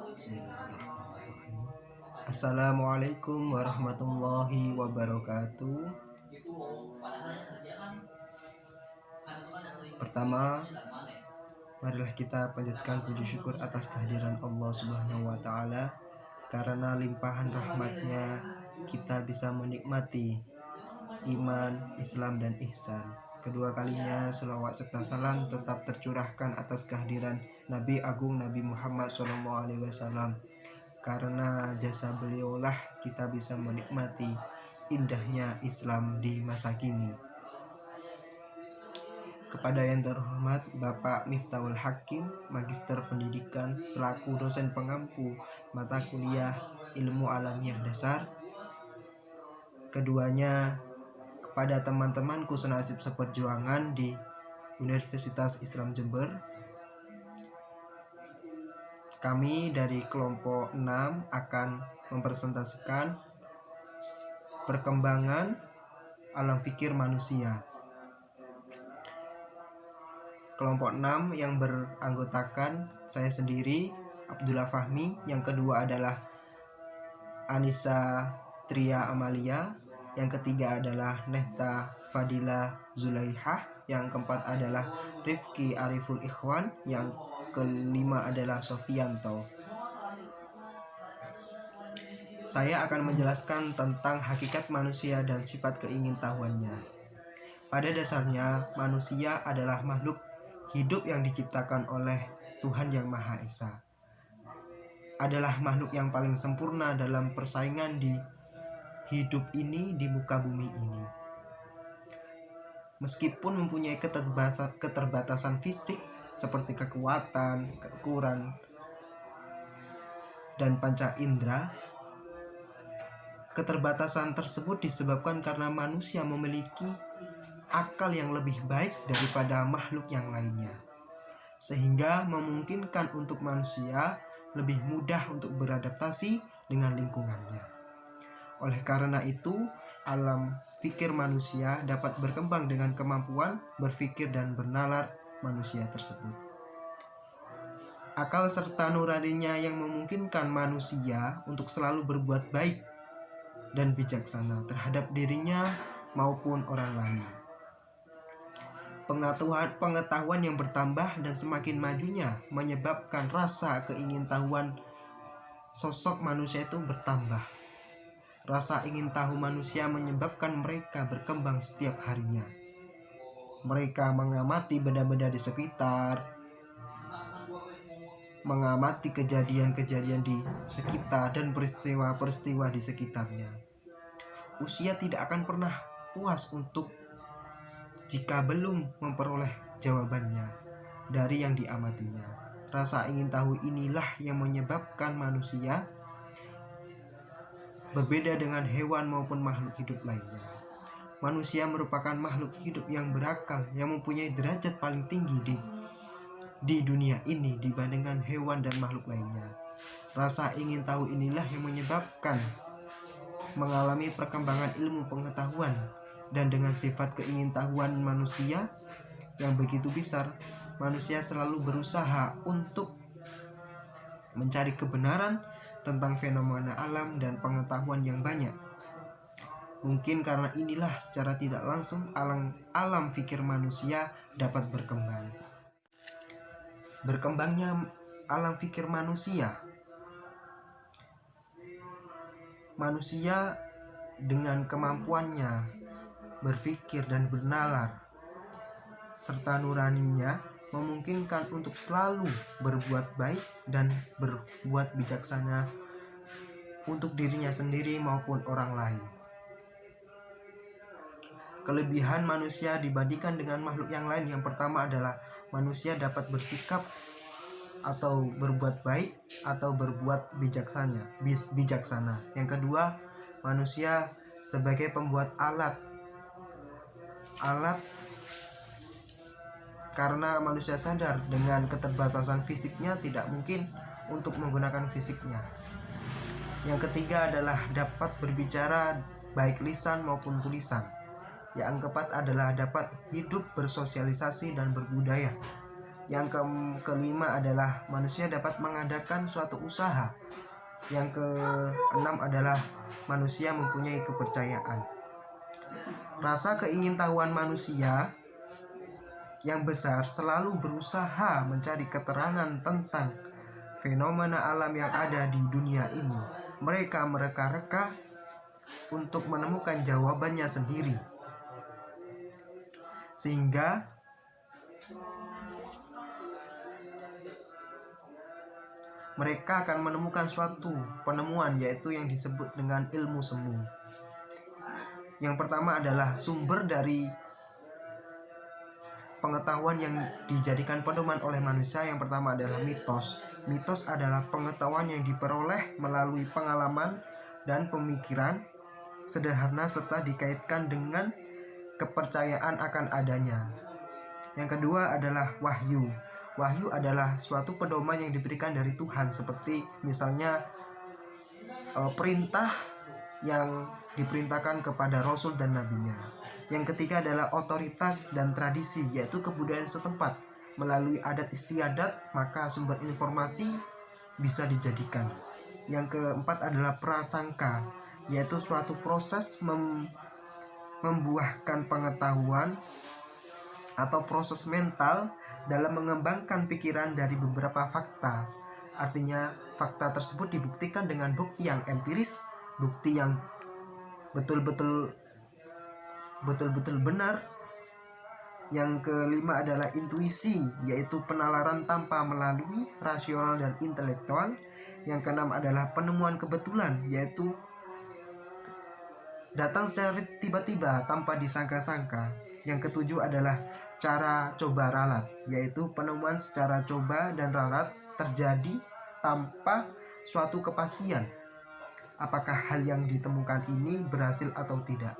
Bismillahirrahmanirrahim. Assalamualaikum warahmatullahi wabarakatuh. Pertama, marilah kita panjatkan puji syukur atas kehadiran Allah Subhanahu wa Ta'ala. Karena limpahan rahmatnya kita bisa menikmati iman, Islam, dan ihsan. Kedua kalinya selawat serta salam tetap tercurahkan atas kehadiran Nabi Agung Nabi Muhammad SAW. Karena jasa beliaulah kita bisa menikmati indahnya Islam di masa kini. Kepada yang terhormat Bapak Miftahul Hakim, Magister Pendidikan selaku dosen pengampu mata kuliah Ilmu Alamiah Dasar. Keduanya kepada teman-temanku senasib seperjuangan di Universitas Islam Jember. Kami dari kelompok 6 akan mempresentasikan perkembangan alam fikir manusia. Kelompok 6 yang beranggotakan saya sendiri, Abdullah Fahmi, yang kedua adalah Anissa Tria Amalia, yang ketiga adalah Nehta Fadila Zulaihah, yang keempat adalah Rifki Ariful Ikhwan, yang kelima adalah Sofianto. Saya akan menjelaskan tentang hakikat manusia dan sifat keingintahuannya. Pada dasarnya, manusia adalah makhluk hidup yang diciptakan oleh Tuhan Yang Maha Esa. Adalah makhluk yang paling sempurna dalam persaingan di hidup ini di muka bumi ini. Meskipun mempunyai keterbatasan fisik seperti kekuatan, kekuran, dan panca indera, keterbatasan tersebut disebabkan karena manusia memiliki akal yang lebih baik daripada makhluk yang lainnya, sehingga memungkinkan untuk manusia lebih mudah untuk beradaptasi dengan lingkungannya. Oleh karena itu, alam fikir manusia dapat berkembang dengan kemampuan berpikir dan bernalar manusia tersebut. Akal serta nuraninya yang memungkinkan manusia untuk selalu berbuat baik dan bijaksana terhadap dirinya maupun orang lain. Pengetahuan yang bertambah dan semakin majunya menyebabkan rasa keingintahuan sosok manusia itu bertambah. Rasa ingin tahu manusia menyebabkan mereka berkembang setiap harinya. Mereka mengamati benda-benda di sekitar, mengamati kejadian-kejadian di sekitar dan peristiwa-peristiwa di sekitarnya. Usia tidak akan pernah puas untuk jika belum memperoleh jawabannya dari yang diamatinya. Rasa ingin tahu inilah yang menyebabkan manusia berbeda dengan hewan maupun makhluk hidup lainnya. Manusia merupakan makhluk hidup yang berakal, yang mempunyai derajat paling tinggi di dunia ini dibandingkan hewan dan makhluk lainnya. Rasa ingin tahu inilah yang menyebabkan mengalami perkembangan ilmu pengetahuan, dan dengan sifat keingintahuan manusia yang begitu besar, manusia selalu berusaha untuk mencari kebenaran tentang fenomena alam dan pengetahuan yang banyak. Mungkin karena inilah secara tidak langsung alam fikir manusia dapat berkembang. Berkembangnya alam fikir manusia dengan kemampuannya berpikir dan bernalar serta nuraninya memungkinkan untuk selalu berbuat baik dan berbuat bijaksana untuk dirinya sendiri maupun orang lain. Kelebihan manusia dibandingkan dengan makhluk yang lain, yang pertama adalah manusia dapat bersikap atau berbuat baik atau berbuat bijaksana. Yang kedua, manusia sebagai pembuat alat karena manusia sadar dengan keterbatasan fisiknya tidak mungkin untuk menggunakan fisiknya. Yang ketiga adalah dapat berbicara baik lisan maupun tulisan. Yang keempat adalah dapat hidup bersosialisasi dan berbudaya. Yang kelima adalah manusia dapat mengadakan suatu usaha. Yang keenam adalah manusia mempunyai kepercayaan. Rasa keingintahuan manusia yang besar selalu berusaha mencari keterangan tentang fenomena alam yang ada di dunia ini. Mereka mereka-reka untuk menemukan jawabannya sendiri, sehingga mereka akan menemukan suatu penemuan, yaitu yang disebut dengan ilmu semu. Yang pertama adalah sumber dari pengetahuan yang dijadikan pedoman oleh manusia. Yang pertama adalah mitos. Mitos adalah pengetahuan yang diperoleh melalui pengalaman dan pemikiran sederhana serta dikaitkan dengan kepercayaan akan adanya. Yang kedua adalah wahyu. Wahyu adalah suatu pedoman yang diberikan dari Tuhan, seperti misalnya perintah yang diperintahkan kepada Rasul dan Nabinya. Yang ketiga adalah otoritas dan tradisi, yaitu kebudayaan setempat. Melalui adat istiadat, maka sumber informasi bisa dijadikan. Yang keempat adalah prasangka, yaitu suatu proses membuahkan pengetahuan atau proses mental dalam mengembangkan pikiran dari beberapa fakta. Artinya fakta tersebut dibuktikan dengan bukti yang empiris, bukti yang betul-betul benar. Yang kelima adalah intuisi, yaitu penalaran tanpa melalui rasional dan intelektual. Yang keenam adalah penemuan kebetulan, yaitu datang secara tiba-tiba tanpa disangka-sangka. Yang ketujuh adalah cara coba ralat, yaitu penemuan secara coba dan ralat terjadi tanpa suatu kepastian apakah hal yang ditemukan ini berhasil atau tidak.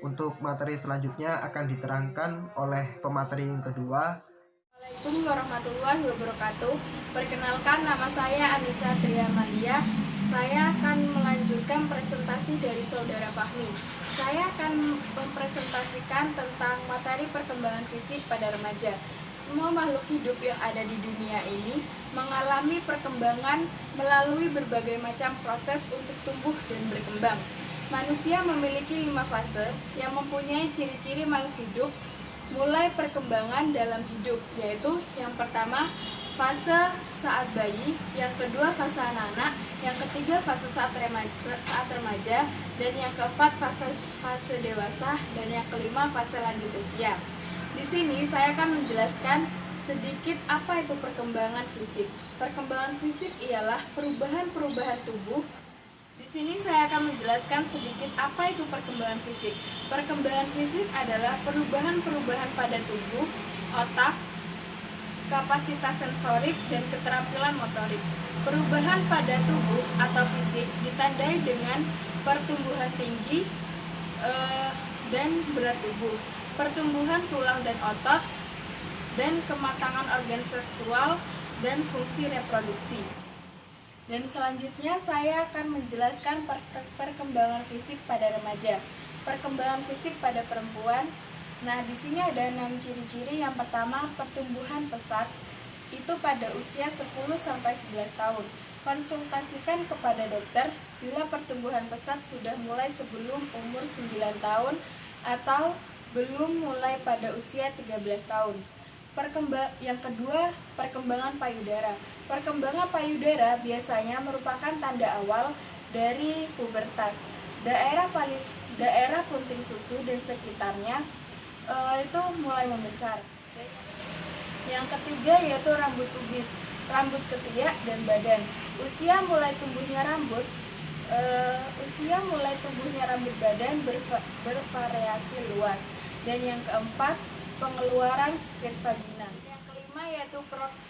Untuk materi selanjutnya akan diterangkan oleh pemateri yang kedua. Assalamualaikum warahmatullahi wabarakatuh. Perkenalkan, nama saya Anissa Triamalia. Saya akan melanjutkan presentasi dari Saudara Fahmi. Saya akan mempresentasikan tentang materi perkembangan fisik pada remaja. Semua makhluk hidup yang ada di dunia ini mengalami perkembangan melalui berbagai macam proses untuk tumbuh dan berkembang. Manusia memiliki 5 fase yang mempunyai ciri-ciri makhluk hidup mulai perkembangan dalam hidup, yaitu yang pertama fase saat bayi, yang kedua fase anak-anak, yang ketiga fase saat remaja, dan yang keempat fase dewasa, dan yang kelima fase lanjut usia. Di sini saya akan menjelaskan sedikit apa itu perkembangan fisik. Perkembangan fisik ialah perubahan-perubahan tubuh. Di sini saya akan menjelaskan sedikit apa itu perkembangan fisik. Perkembangan fisik adalah perubahan-perubahan pada tubuh, otak, kapasitas sensorik, dan keterampilan motorik. Perubahan pada tubuh atau fisik ditandai dengan pertumbuhan tinggi dan berat tubuh, pertumbuhan tulang dan otot, dan kematangan organ seksual dan fungsi reproduksi. Dan selanjutnya saya akan menjelaskan perkembangan fisik pada remaja. Perkembangan fisik pada perempuan. Nah, di sini ada 6 ciri-ciri. Yang pertama, pertumbuhan pesat itu pada usia 10-11 tahun. Konsultasikan kepada dokter bila pertumbuhan pesat sudah mulai sebelum umur 9 tahun atau belum mulai pada usia 13 tahun. Yang kedua, perkembangan payudara. Perkembangan payudara biasanya merupakan tanda awal dari pubertas. Daerah punting susu dan sekitarnya itu mulai membesar. Yang ketiga yaitu rambut pubis, rambut ketiak dan badan. Usia mulai tumbuhnya rambut badan bervariasi luas. Dan yang keempat, pengeluaran sekret vagina. Yang kelima yaitu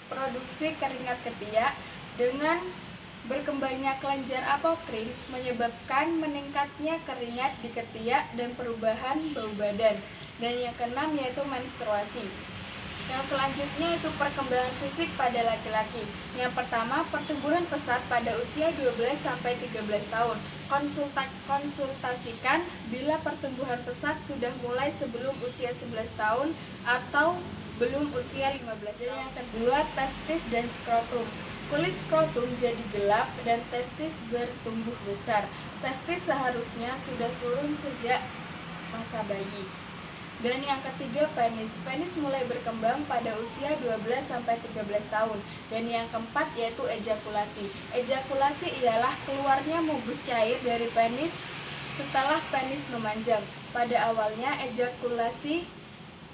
produksi keringat ketiak. Dengan berkembangnya kelenjar apokrin menyebabkan meningkatnya keringat di ketiak dan perubahan bau badan. Dan yang keenam yaitu menstruasi. Yang selanjutnya itu perkembangan fisik pada laki-laki. Yang pertama, pertumbuhan pesat pada usia 12-13 tahun. Konsultasikan bila pertumbuhan pesat sudah mulai sebelum usia 11 tahun atau belum usia 15 tahun. Dan yang kedua, testis dan skrotum. Kulit skrotum jadi gelap dan testis bertumbuh besar. Testis seharusnya sudah turun sejak masa bayi. Dan yang ketiga, penis. Penis mulai berkembang pada usia 12-13 tahun. Dan yang keempat yaitu ejakulasi. Ejakulasi ialah keluarnya mugus cair dari penis setelah penis memanjang. Pada awalnya ejakulasi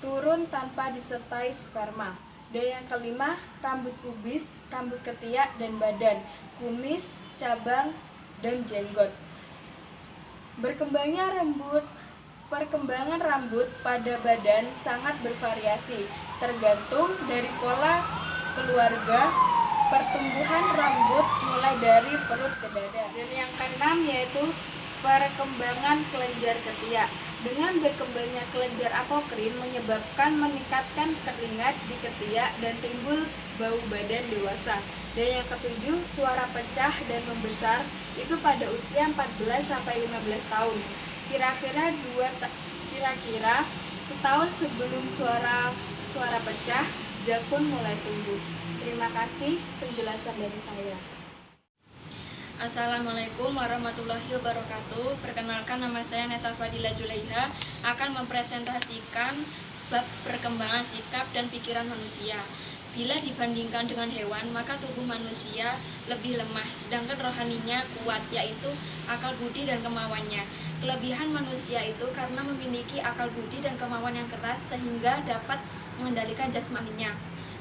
turun tanpa disertai sperma. Dan yang kelima, rambut pubis, rambut ketiak dan badan, kumis, cabang, dan jenggot. Perkembangan rambut pada badan sangat bervariasi, tergantung dari pola keluarga. Pertumbuhan rambut mulai dari perut ke dada. Dan yang keenam yaitu perkembangan kelenjar ketiak. Dengan berkembangnya kelenjar apokrin menyebabkan meningkatkan keringat di ketiak dan timbul bau badan dewasa. Dan yang ketujuh, suara pecah dan membesar itu pada usia 14-15 tahun. Kira-kira setahun sebelum suara pecah, jakun mulai tumbuh. Terima kasih penjelasan dari saya. Assalamualaikum warahmatullahi wabarakatuh. Perkenalkan, nama saya Neta Fadila Zulaiha, akan mempresentasikan bab perkembangan sikap dan pikiran manusia. Bila dibandingkan dengan hewan, maka tubuh manusia lebih lemah, sedangkan rohaninya kuat, yaitu akal budi dan kemauannya. Kelebihan manusia itu karena memiliki akal budi dan kemauan yang keras, sehingga dapat mengendalikan jasmaninya.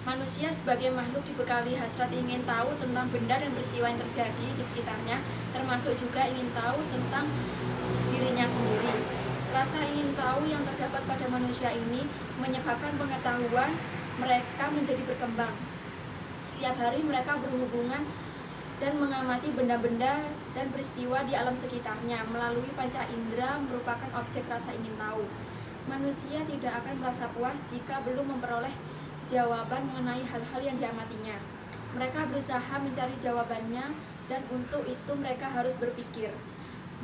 Manusia sebagai makhluk dibekali hasrat ingin tahu tentang benda dan peristiwa yang terjadi di sekitarnya, termasuk juga ingin tahu tentang dirinya sendiri. Rasa ingin tahu yang terdapat pada manusia ini menyebabkan pengetahuan mereka menjadi berkembang. Setiap hari mereka berhubungan dan mengamati benda-benda dan peristiwa di alam sekitarnya. Melalui panca indera merupakan objek rasa ingin tahu. Manusia tidak akan merasa puas jika belum memperoleh jawaban mengenai hal-hal yang diamatinya. Mereka berusaha mencari jawabannya, dan untuk itu mereka harus berpikir.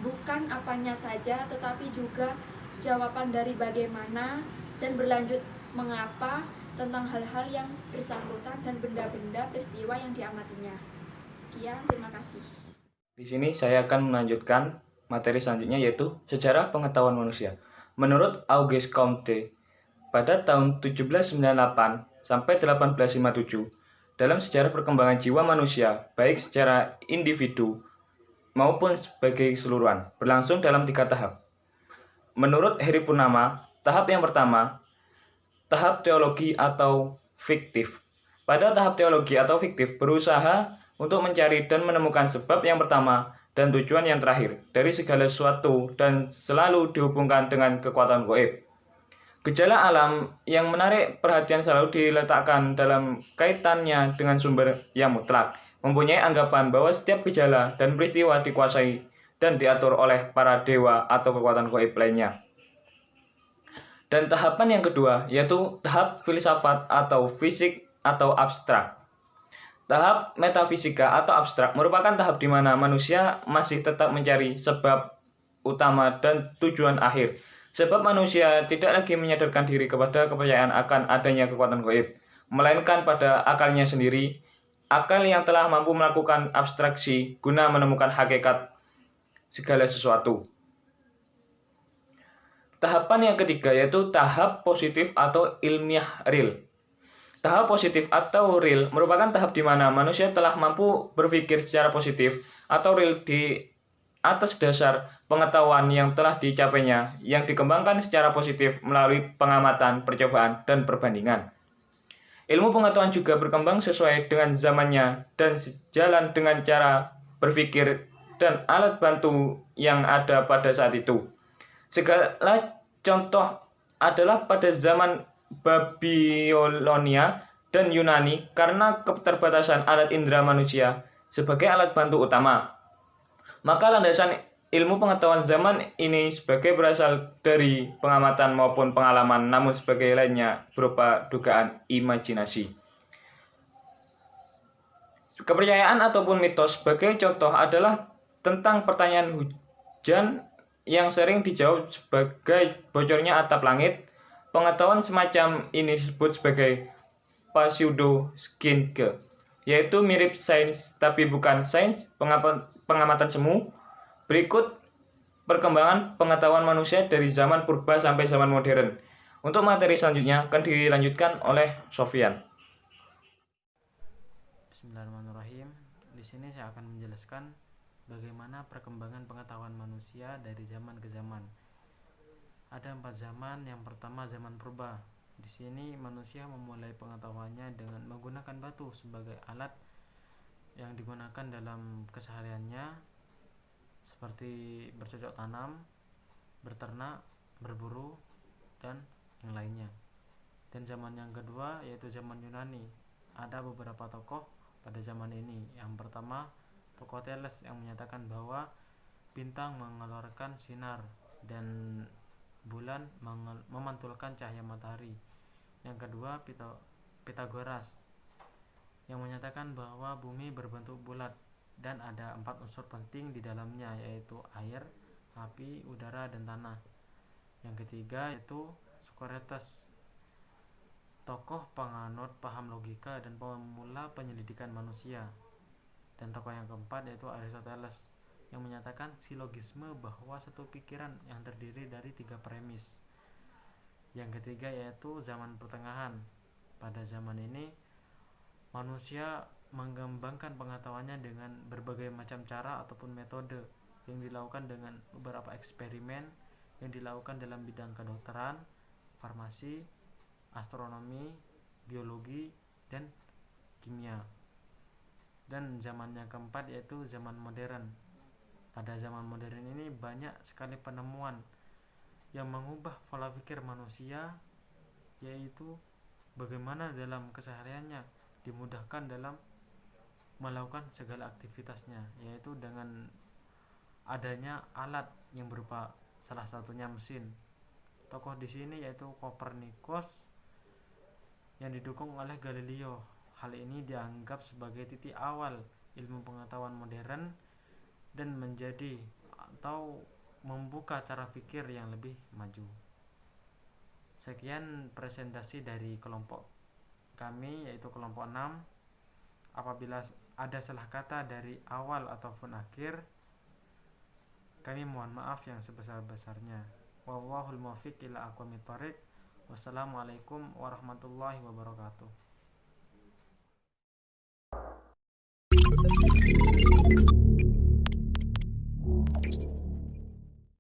Bukan apanya saja, tetapi juga jawaban dari bagaimana dan berlanjut mengapa tentang hal-hal yang bersangkutan dan benda-benda peristiwa yang diamatinya. Sekian, terima kasih. Di sini saya akan melanjutkan materi selanjutnya, yaitu sejarah pengetahuan manusia. Menurut Auguste Comte, pada tahun 1798 sampai 1857, dalam sejarah perkembangan jiwa manusia, baik secara individu maupun sebagai keseluruhan, berlangsung dalam 3 tahap. Menurut Heri Purnama, tahap yang pertama, tahap teologi atau fiktif. Pada tahap teologi atau fiktif, berusaha untuk mencari dan menemukan sebab yang pertama dan tujuan yang terakhir dari segala sesuatu, dan selalu dihubungkan dengan kekuatan gaib. Gejala alam yang menarik perhatian selalu diletakkan dalam kaitannya dengan sumber yang mutlak, mempunyai anggapan bahwa setiap gejala dan peristiwa dikuasai dan diatur oleh para dewa atau kekuatan gaib lainnya. Dan tahapan yang kedua yaitu tahap filsafat atau fisik atau abstrak. Tahap metafisika atau abstrak merupakan tahap di mana manusia masih tetap mencari sebab utama dan tujuan akhir. Sebab manusia tidak lagi menyadarkan diri kepada kepercayaan akan adanya kekuatan gaib, melainkan pada akalnya sendiri, akal yang telah mampu melakukan abstraksi guna menemukan hakikat segala sesuatu. Tahapan yang ketiga yaitu tahap positif atau ilmiah real. Tahap positif atau real merupakan tahap di mana manusia telah mampu berpikir secara positif atau real di atas dasar pengetahuan yang telah dicapainya, yang dikembangkan secara positif melalui pengamatan, percobaan, dan perbandingan. Ilmu pengetahuan juga berkembang sesuai dengan zamannya dan sejalan dengan cara berpikir dan alat bantu yang ada pada saat itu. Segala contoh adalah pada zaman Babilonia dan Yunani karena keterbatasan alat indera manusia sebagai alat bantu utama. Maka landasan ilmu pengetahuan zaman ini sebagai berasal dari pengamatan maupun pengalaman, namun sebagai lainnya berupa dugaan imajinasi. Kepercayaan ataupun mitos sebagai contoh adalah tentang pertanyaan hujan yang sering dijawab sebagai bocornya atap langit, Pengetahuan semacam ini disebut sebagai pseudoscience, yaitu mirip sains tapi bukan sains. Pengamatan semu. Berikut perkembangan pengetahuan manusia dari zaman purba sampai zaman modern. Untuk materi selanjutnya akan dilanjutkan oleh Sofyan. Bismillahirrahmanirrahim. Di sini saya akan menjelaskan bagaimana perkembangan pengetahuan manusia dari zaman ke zaman. Ada 4 zaman. Yang pertama zaman purba. Di sini manusia memulai pengetahuannya dengan menggunakan batu sebagai alat yang digunakan dalam kesehariannya, seperti bercocok tanam, berternak, berburu, dan yang lainnya. Dan zaman yang kedua yaitu zaman Yunani. Ada beberapa tokoh pada zaman ini. Yang pertama, tokoh Thales yang menyatakan bahwa bintang mengeluarkan sinar dan bulan memantulkan cahaya matahari. Yang kedua, Pythagoras yang menyatakan bahwa bumi berbentuk bulat dan ada 4 unsur penting di dalamnya, yaitu air, api, udara, dan tanah. Yang ketiga yaitu Socrates, tokoh penganut paham logika dan pemula penyelidikan manusia. Dan tokoh yang keempat yaitu Aristoteles yang menyatakan silogisme, bahwa satu pikiran yang terdiri dari 3 premis. Yang ketiga yaitu zaman pertengahan. Pada zaman ini manusia mengembangkan pengetahuannya dengan berbagai macam cara ataupun metode yang dilakukan dengan beberapa eksperimen yang dilakukan dalam bidang kedokteran, farmasi, astronomi, biologi, dan kimia. Dan zaman yang keempat yaitu zaman modern. Pada zaman modern ini banyak sekali penemuan yang mengubah pola pikir manusia, yaitu bagaimana dalam kesehariannya dimudahkan dalam melakukan segala aktivitasnya, yaitu dengan adanya alat yang berupa salah satunya mesin. Tokoh di sini yaitu Copernicus yang didukung oleh Galileo. Hal ini dianggap sebagai titik awal ilmu pengetahuan modern dan menjadi atau membuka cara pikir yang lebih maju. Sekian presentasi dari kelompok kami, yaitu kelompok 6. Apabila ada salah kata dari awal ataupun akhir, kami mohon maaf yang sebesar-besarnya. Wallahul muwaffiq ila aqwamit thoriq. Wassalamualaikum warahmatullahi wabarakatuh.